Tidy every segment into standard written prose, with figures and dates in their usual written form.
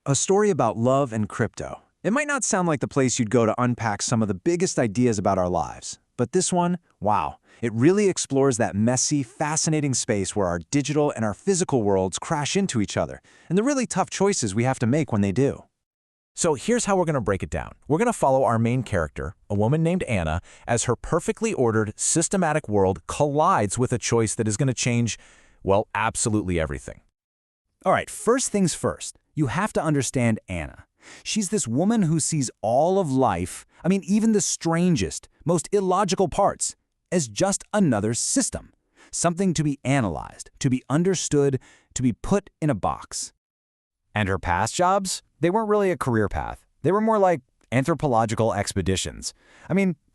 A story about love and crypto. It might not sound like the place you'd go to unpack some of the biggest ideas about our lives, but this one, wow, it really explores that messy, fascinating space where our digital and our physical worlds crash into each other, and the really tough choices we have to make when they do. So here's how we're going to break it down. We're going to follow our main character, a woman named Anna, as her perfectly ordered, systematic world collides with a choice that is going to change, well, absolutely everything. All right, first things first, you have to understand Anna. She's this woman who sees all of life, even the strangest, most illogical parts, as just another system. Something to be analyzed, to be understood, to be put in a box. And her past jobs? They weren't really a career path. They were more like anthropological expeditions.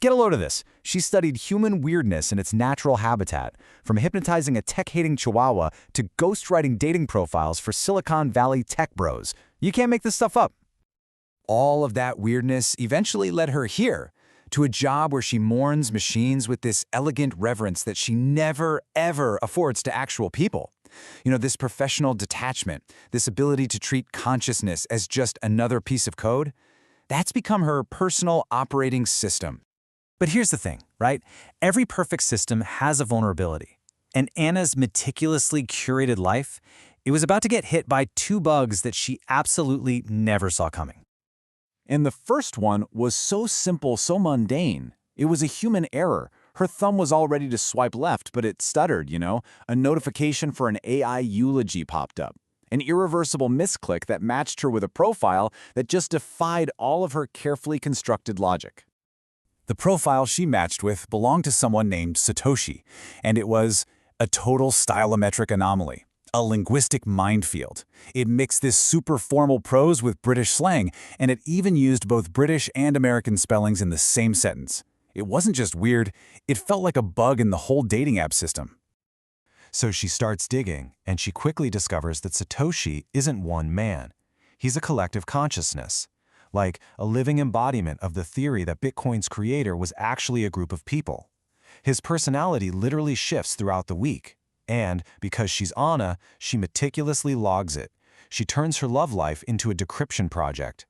Get a load of this. She studied human weirdness in its natural habitat, from hypnotizing a tech-hating chihuahua to ghostwriting dating profiles for Silicon Valley tech bros. You can't make this stuff up. All of that weirdness eventually led her here, to a job where she mourns machines with this elegant reverence that she never, ever affords to actual people. This professional detachment, this ability to treat consciousness as just another piece of code, that's become her personal operating system. But here's the thing, right? Every perfect system has a vulnerability. And Anna's meticulously curated life, it was about to get hit by two bugs that she absolutely never saw coming. And the first one was so simple, so mundane. It was a human error. Her thumb was all ready to swipe left, but it stuttered, A notification for an AI eulogy popped up. An irreversible misclick that matched her with a profile that just defied all of her carefully constructed logic. The profile she matched with belonged to someone named Satoshi, and it was a total stylometric anomaly, a linguistic minefield. It mixed this super formal prose with British slang, and it even used both British and American spellings in the same sentence. It wasn't just weird, it felt like a bug in the whole dating app system. So she starts digging, and she quickly discovers that Satoshi isn't one man. He's a collective consciousness, like a living embodiment of the theory that Bitcoin's creator was actually a group of people. His personality literally shifts throughout the week, and because she's Anna, she meticulously logs it. She turns her love life into a decryption project.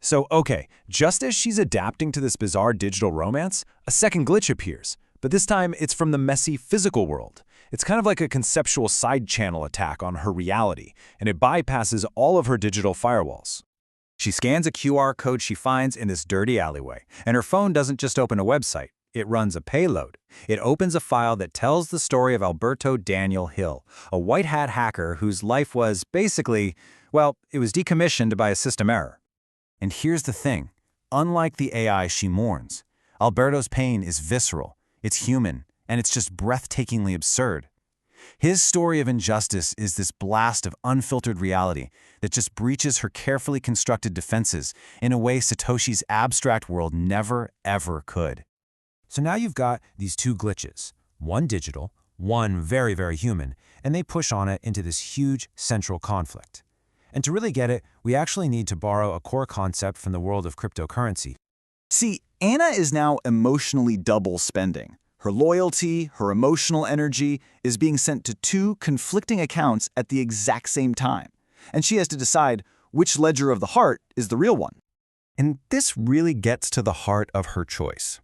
So, okay, just as she's adapting to this bizarre digital romance, a second glitch appears, but this time it's from the messy physical world. It's kind of like a conceptual side-channel attack on her reality, and it bypasses all of her digital firewalls. She scans a QR code she finds in this dirty alleyway, and her phone doesn't just open a website, it runs a payload. It opens a file that tells the story of Alberto Daniel Hill, a white hat hacker whose life was basically, well, it was decommissioned by a system error. And here's the thing, unlike the AI she mourns, Alberto's pain is visceral, it's human, and it's just breathtakingly absurd. His story of injustice is this blast of unfiltered reality that just breaches her carefully constructed defenses in a way Satoshi's abstract world never, ever could. So now you've got these two glitches, one digital, one very, very human, and they push on it into this huge central conflict. And to really get it, we actually need to borrow a core concept from the world of cryptocurrency. See, Anna is now emotionally double spending. Her loyalty, her emotional energy is being sent to two conflicting accounts at the exact same time. And she has to decide which ledger of the heart is the real one. And this really gets to the heart of her choice.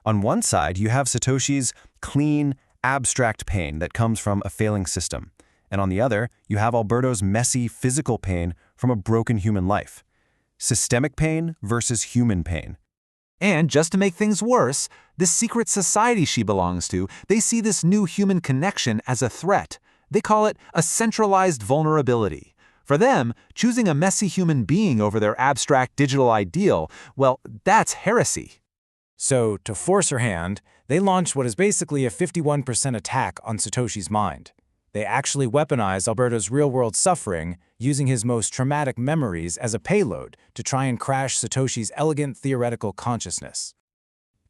On one side, you have Satoshi's clean, abstract pain that comes from a failing system. And on the other, you have Alberto's messy, physical pain from a broken human life. Systemic pain versus human pain. And just to make things worse, this secret society she belongs to, they see this new human connection as a threat. They call it a centralized vulnerability. For them, choosing a messy human being over their abstract digital ideal, well, that's heresy. So, to force her hand, they launched what is basically a 51% attack on Satoshi's mind. They actually weaponize Alberto's real-world suffering, using his most traumatic memories as a payload to try and crash Satoshi's elegant theoretical consciousness.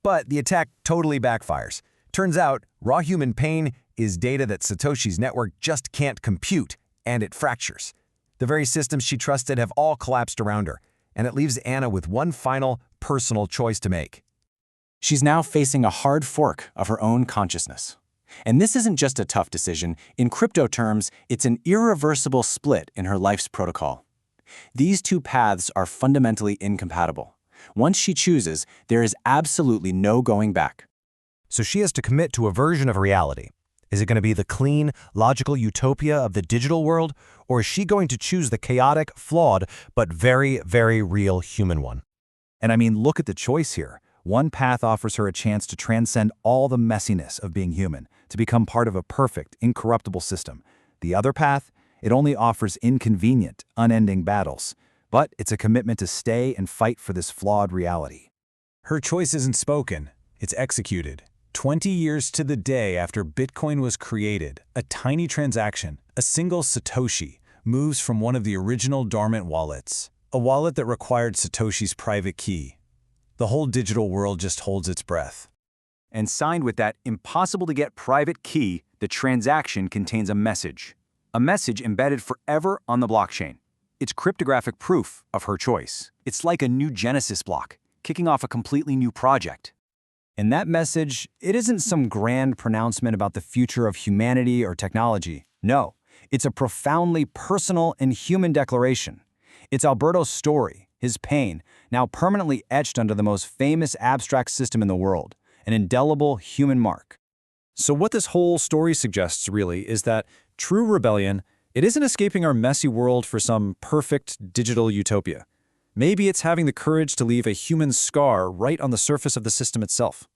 But the attack totally backfires. Turns out, raw human pain is data that Satoshi's network just can't compute, and it fractures. The very systems she trusted have all collapsed around her, and it leaves Anna with one final, personal choice to make. She's now facing a hard fork of her own consciousness. And this isn't just a tough decision. In crypto terms, it's an irreversible split in her life's protocol. These two paths are fundamentally incompatible. Once she chooses, there is absolutely no going back. So she has to commit to a version of reality. Is it going to be the clean, logical utopia of the digital world, or is she going to choose the chaotic, flawed, but very, very real human one? And I mean, look at the choice here. One path offers her a chance to transcend all the messiness of being human, to become part of a perfect, incorruptible system. The other path, it only offers inconvenient, unending battles. But it's a commitment to stay and fight for this flawed reality. Her choice isn't spoken, it's executed. 20 years to the day after Bitcoin was created, a tiny transaction, a single Satoshi, moves from one of the original dormant wallets, a wallet that required Satoshi's private key. The whole digital world just holds its breath. And signed with that impossible-to-get private key, the transaction contains a message embedded forever on the blockchain. It's cryptographic proof of her choice. It's like a new Genesis block, kicking off a completely new project. And that message, it isn't some grand pronouncement about the future of humanity or technology. No, it's a profoundly personal and human declaration. It's Alberto's story, his pain, now permanently etched under the most famous abstract system in the world, an indelible human mark. So what this whole story suggests, really, is that true rebellion, it isn't escaping our messy world for some perfect digital utopia. Maybe it's having the courage to leave a human scar right on the surface of the system itself.